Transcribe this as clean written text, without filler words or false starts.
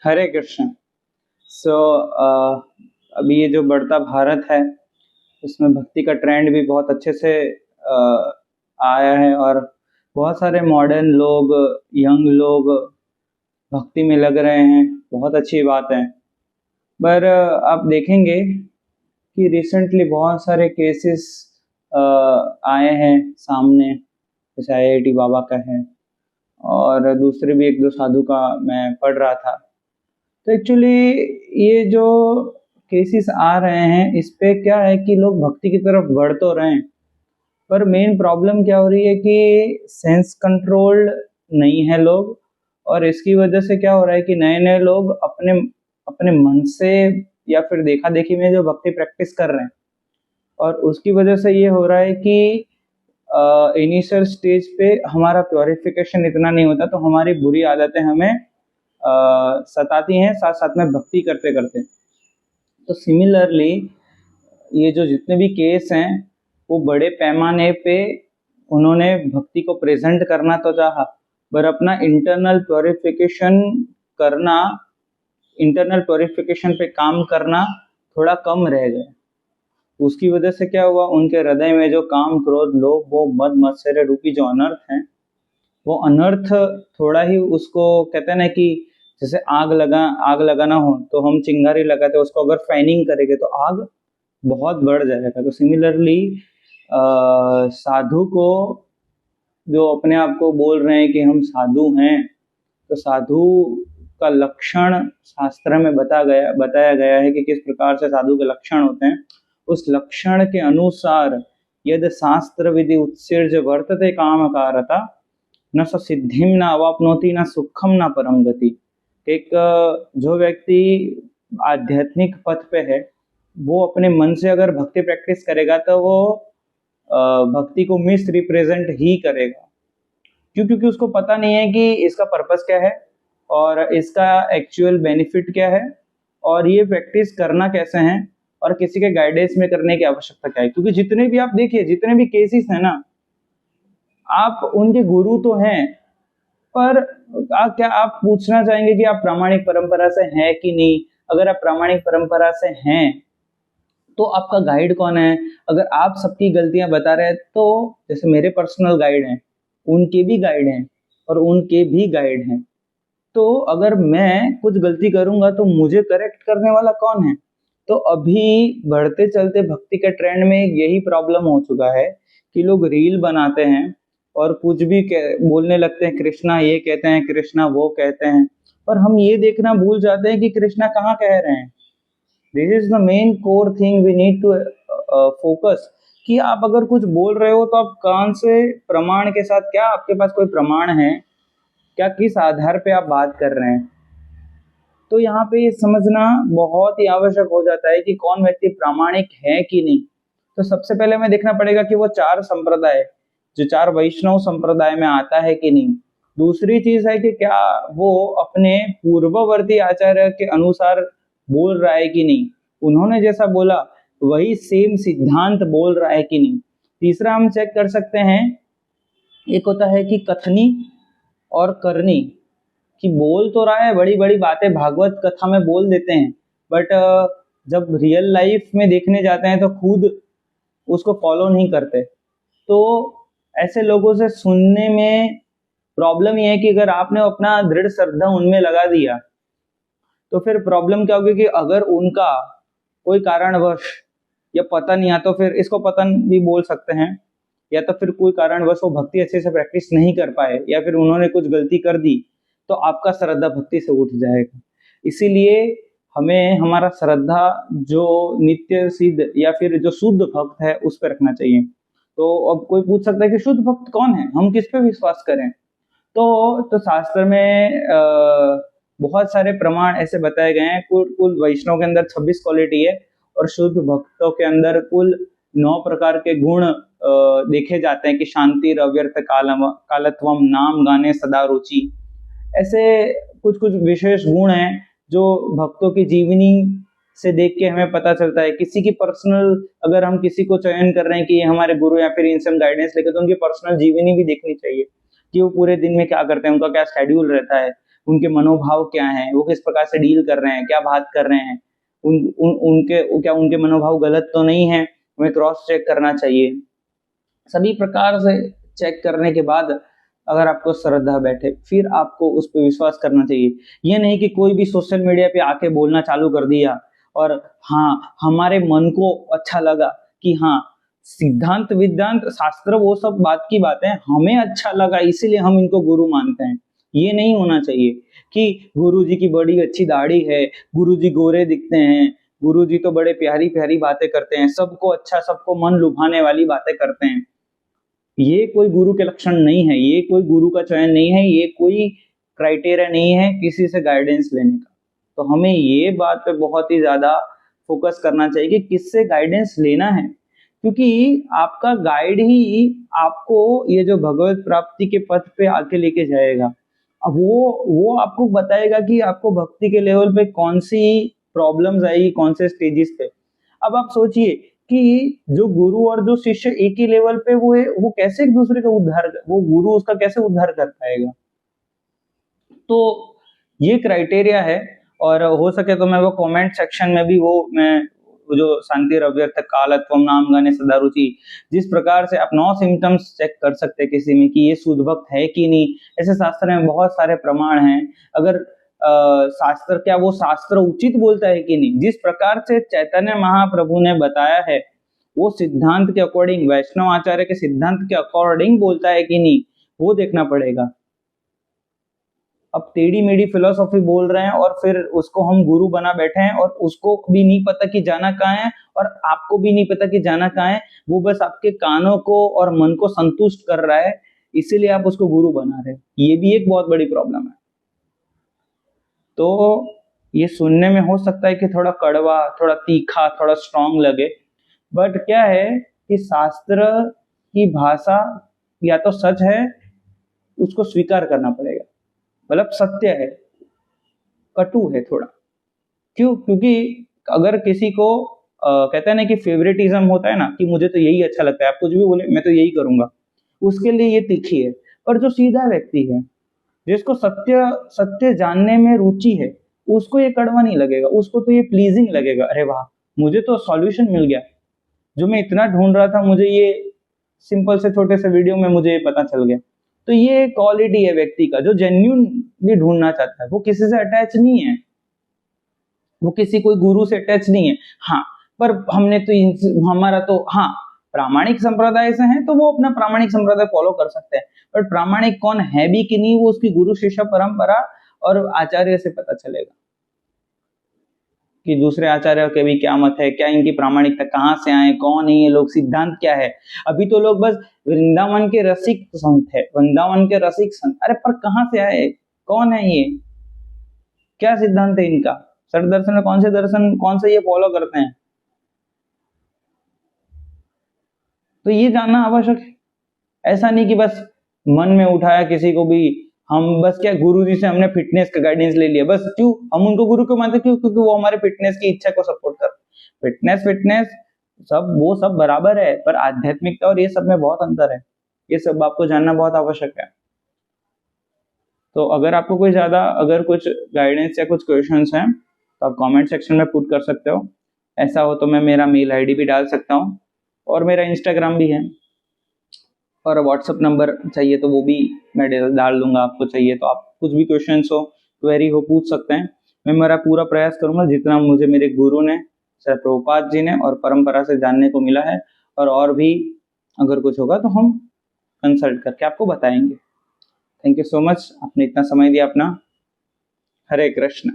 हरे कृष्ण। सो अभी ये जो बढ़ता भारत है उसमें भक्ति का ट्रेंड भी बहुत अच्छे से आया है और बहुत सारे मॉडर्न लोग, यंग लोग भक्ति में लग रहे हैं। बहुत अच्छी बात है। पर आप देखेंगे कि रिसेंटली बहुत सारे केसेस आए हैं सामने, जैसे आईआईटी बाबा का है और दूसरे भी एक दो साधु का मैं पढ़ रहा था। तो एक्चुअली ये जो केसेस आ रहे हैं इस पे क्या है कि लोग भक्ति की तरफ बढ़ तो रहे हैं, पर मेन प्रॉब्लम क्या हो रही है कि सेंस कंट्रोल्ड नहीं है लोग। और इसकी वजह से क्या हो रहा है कि नए नए लोग अपने अपने मन से या फिर देखा देखी में जो भक्ति प्रैक्टिस कर रहे हैं, और उसकी वजह से ये हो रहा है कि इनिशियल स्टेज पे हमारा प्योरिफिकेशन इतना नहीं होता, तो हमारी बुरी आदतें हमें सताती हैं साथ साथ में भक्ति करते करते। तो सिमिलरली ये जो जितने भी केस हैं वो बड़े पैमाने पे उन्होंने भक्ति को प्रेजेंट करना तो चाहा, पर अपना करना इंटरनल प्योरिफिकेशन पे काम करना थोड़ा कम रह गया। उसकी वजह से क्या हुआ, उनके हृदय में जो काम क्रोध लोभ वो मद मत्सर्य रूपी जो अनर्थ है, वो अनर्थ थोड़ा ही उसको कहते हैं ना कि जैसे आग लगाना हो तो हम चिंगारी लगाते हैं, उसको अगर फैनिंग करेंगे तो आग बहुत बढ़ जाएगा। तो सिमिलरली साधु को जो अपने आप को बोल रहे हैं कि हम साधु हैं, तो साधु का लक्षण शास्त्र में बताया गया है कि किस प्रकार से साधु के लक्षण होते हैं। उस लक्षण के अनुसार यद शास्त्र विधि उत्सृज वर्तते काम कारता न स सिद्धिम न अवाप्नोति न सुखम न परम गति। एक जो व्यक्ति आध्यात्मिक पथ पे है वो अपने मन से अगर भक्ति प्रैक्टिस करेगा तो वो भक्ति को मिस रिप्रेजेंट ही करेगा। क्यों? क्योंकि उसको पता नहीं है कि इसका पर्पस क्या है और इसका एक्चुअल बेनिफिट क्या है और ये प्रैक्टिस करना कैसे है और किसी के गाइडेंस में करने की आवश्यकता क्या है। क्योंकि जितने भी आप देखिए, जितने भी केसेस है ना, आप उनके गुरु तो हैं, पर क्या आप पूछना चाहेंगे कि आप प्रामाणिक परंपरा से हैं कि नहीं? अगर आप प्रामाणिक परंपरा से हैं तो आपका गाइड कौन है? अगर आप सबकी गलतियां बता रहे हैं तो जैसे मेरे पर्सनल गाइड हैं, उनके भी गाइड हैं और उनके भी गाइड हैं। तो अगर मैं कुछ गलती करूंगा तो मुझे करेक्ट करने वाला कौन है? तो अभी बढ़ते चलते भक्ति के ट्रेंड में यही प्रॉब्लम हो चुका है कि लोग रील बनाते हैं और कुछ भी बोलने लगते हैं, कृष्णा ये कहते हैं, कृष्णा वो कहते हैं, पर हम ये देखना भूल जाते हैं कि कृष्णा कहाँ कह रहे हैं। This is the main core thing we need to focus, कि आप अगर कुछ बोल रहे हो तो आप कौन से प्रमाण के साथ, क्या आपके पास कोई प्रमाण है, क्या किस आधार पे आप बात कर रहे हैं। तो यहाँ पे ये समझना बहुत ही आवश्यक हो जाता है कि कौन व्यक्ति प्रामाणिक है कि नहीं। तो सबसे पहले हमें देखना पड़ेगा कि वो चार संप्रदाय, जो चार वैष्णव संप्रदाय में आता है कि नहीं। दूसरी चीज है कि क्या वो अपने पूर्ववर्ती आचार्य के अनुसार बोल रहा है कि नहीं, उन्होंने जैसा बोला वही सेम सिद्धांत बोल रहा है कि नहीं। तीसरा हम चेक कर सकते हैं, एक होता है कि कथनी और करनी, कि बोल तो रहा है बड़ी बड़ी बातें, भागवत कथा में बोल देते हैं, बट जब रियल लाइफ में देखने जाते हैं तो खुद उसको फॉलो नहीं करते। तो ऐसे लोगों से सुनने में प्रॉब्लम ये है कि अगर आपने अपना दृढ़ श्रद्धा उनमें लगा दिया तो फिर प्रॉब्लम क्या होगी कि अगर उनका कोई कारणवश या पतन, या तो फिर इसको पतन भी बोल सकते हैं, या तो फिर कोई कारणवश वो भक्ति अच्छे से प्रैक्टिस नहीं कर पाए या फिर उन्होंने कुछ गलती कर दी, तो आपका श्रद्धा भक्ति से उठ जाएगा। इसीलिए हमें हमारा श्रद्धा जो नित्य सिद्ध या फिर जो शुद्ध भक्त है उस पर रखना चाहिए। तो अब कोई पूछ सकता है कि शुद्ध भक्त कौन है, हम किस पे विश्वास करें? तो शास्त्र में बहुत सारे प्रमाण ऐसे बताए गए हैं। कुल वैष्णव के अंदर 26 क्वालिटी है और शुद्ध भक्तों के अंदर कुल 9 प्रकार के गुण देखे जाते हैं कि शांति, अव्यर्थ कालत्वम, नाम गाने सदा रुचि। ऐसे कुछ कुछ विशेष गुण हैं जो भक्तों की जीवनी से देख के हमें पता चलता है। किसी की पर्सनल, अगर हम किसी को चयन कर रहे हैं कि ये हमारे गुरु या फिर इनसे हम गाइडेंस लेकर, तो उनकी पर्सनल जीवनी भी देखनी चाहिए कि वो पूरे दिन में क्या करते हैं, उनका क्या शेड्यूल रहता है, उनके मनोभाव क्या हैं, वो किस प्रकार से डील कर रहे हैं, क्या बात कर रहे हैं, उनके मनोभाव गलत तो नहीं है, हमें क्रॉस चेक करना चाहिए। सभी प्रकार से चेक करने के बाद अगर आपको श्रद्धा बैठे फिर आपको उस पर विश्वास करना चाहिए। ये नहीं कि कोई भी सोशल मीडिया पे आके बोलना चालू कर दिया और हाँ हमारे मन को अच्छा लगा कि हाँ सिद्धांत विद्यांत शास्त्र वो सब बात की बात है, हमें अच्छा लगा इसीलिए हम इनको गुरु मानते हैं। ये नहीं होना चाहिए कि गुरुजी की बड़ी अच्छी दाढ़ी है, गुरुजी गोरे दिखते हैं, गुरुजी तो बड़े प्यारी प्यारी बातें करते हैं, सबको अच्छा सबको मन लुभाने वाली बातें करते हैं। ये कोई गुरु के लक्षण नहीं है, ये कोई गुरु का चयन नहीं है, ये कोई क्राइटेरिया नहीं है किसी से गाइडेंस लेने का। तो हमें ये बात पे बहुत ही ज्यादा फोकस करना चाहिए कि किससे गाइडेंस लेना है, क्योंकि आपका गाइड ही आपको ये जो भगवत प्राप्ति के पथ पे आके लेके जाएगा। अब वो आपको बताएगा कि आपको भक्ति के लेवल पे कौन सी प्रॉब्लम्स आएगी, कौन से स्टेजेस पे। अब आप सोचिए कि जो गुरु और जो शिष्य एक ही लेवल पे वो है, वो कैसे एक दूसरे का वो गुरु उसका कैसे उद्धार कर पाएगा। तो ये क्राइटेरिया है, और हो सके तो मैं वो कमेंट सेक्शन में भी मैं जो शांति अव्यर्थ कालत्वम नाम गाने सदा रुचि, जिस प्रकार से आप 9 सिम्टम्स चेक कर सकते हैं किसी में कि ये शुद्ध भक्त है कि नहीं। ऐसे शास्त्र में बहुत सारे प्रमाण हैं। अगर शास्त्र क्या वो शास्त्र उचित बोलता है कि नहीं, जिस प्रकार से चैतन्य महाप्रभु ने बताया है वो सिद्धांत के अकॉर्डिंग, वैष्णव आचार्य के सिद्धांत के अकॉर्डिंग बोलता है कि नहीं, वो देखना पड़ेगा। अब टेढ़ी मेढ़ी फिलोसॉफी बोल रहे हैं और फिर उसको हम गुरु बना बैठे हैं और उसको भी नहीं पता कि जाना कहाँ है और आपको भी नहीं पता कि जाना कहाँ है, वो बस आपके कानों को और मन को संतुष्ट कर रहा है, इसीलिए आप उसको गुरु बना रहे हैं। ये भी एक बहुत बड़ी प्रॉब्लम है। तो ये सुनने में हो सकता है कि थोड़ा कड़वा, थोड़ा तीखा, थोड़ा स्ट्रॉन्ग लगे, बट क्या है कि शास्त्र की भाषा या तो सच है, उसको स्वीकार करना पड़ेगा, मतलब सत्य है, कटु है थोड़ा। क्यों? क्योंकि अगर किसी को कहते हैं ना कि फेवरेटिज्म होता है ना, कि मुझे तो यही अच्छा लगता है, आप कुछ भी बोले मैं तो यही करूंगा, उसके लिए ये तीखी है। पर जो सीधा व्यक्ति है, जिसको सत्य जानने में रुचि है, उसको ये कड़वा नहीं लगेगा, उसको तो ये प्लीजिंग लगेगा। अरे वाह, मुझे तो सॉल्यूशन मिल गया, जो मैं इतना ढूंढ रहा था, मुझे ये सिंपल से छोटे से वीडियो में मुझे ये पता चल गया। तो ये क्वालिटी है व्यक्ति का, जो जेन्युइनली ढूंढना चाहता है, वो किसी से अटैच नहीं है, वो किसी कोई गुरु से अटैच नहीं है। हाँ, पर हमने तो हमारा तो हाँ प्रामाणिक संप्रदाय से हैं तो वो अपना प्रामाणिक संप्रदाय फॉलो कर सकते हैं, बट प्रामाणिक कौन है भी कि नहीं, वो उसकी गुरु शिष्य परंपरा और आचार्य से पता चलेगा कि दूसरे आचार्यों के भी क्या मत है, क्या इनकी प्रामाणिकता, कहाँ से आए, कौन है ये लोग, सिद्धांत क्या है। अभी तो लोग बस वृंदावन के रसिक संत है, वृंदावन के रसिक संत, अरे पर कहाँ से आए, कौन है ये, क्या सिद्धांत है इनका, सठ दर्शन में कौन से दर्शन, कौन से ये फॉलो करते हैं। तो ये जानना आवश्यक है। ऐसा नहीं कि बस मन में उठाया किसी को भी, हम बस क्या गुरु जी से हमने फिटनेस का गाइडेंस ले लिया, बस क्यों हम उनको गुरु क्यों मानते, क्यों? क्योंकि वो हमारे फिटनेस की इच्छा को सपोर्ट कर। फिटनेस सब वो सब बराबर है, पर आध्यात्मिकता और ये सब में बहुत अंतर है। ये सब आपको जानना बहुत आवश्यक है। तो अगर आपको कोई ज्यादा अगर कुछ गाइडेंस या कुछ क्वेश्चंस हैं तो आप कमेंट सेक्शन में पुट कर सकते हो। ऐसा हो तो मैं मेरा मेल आईडी भी डाल सकता हूँ और मेरा इंस्टाग्राम भी है, और व्हाट्सएप नंबर चाहिए तो वो भी मैं डाल दूंगा। आपको चाहिए तो आप कुछ भी क्वेश्चंस हो, क्वेरी हो, पूछ सकते हैं। मैं मेरा पूरा प्रयास करूंगा जितना मुझे मेरे गुरु ने, सर प्रभुपाद जी ने और परंपरा से जानने को मिला है, और भी अगर कुछ होगा तो हम कंसल्ट करके आपको बताएंगे। थैंक यू सो मच, आपने इतना समय दिया अपना। हरे कृष्ण।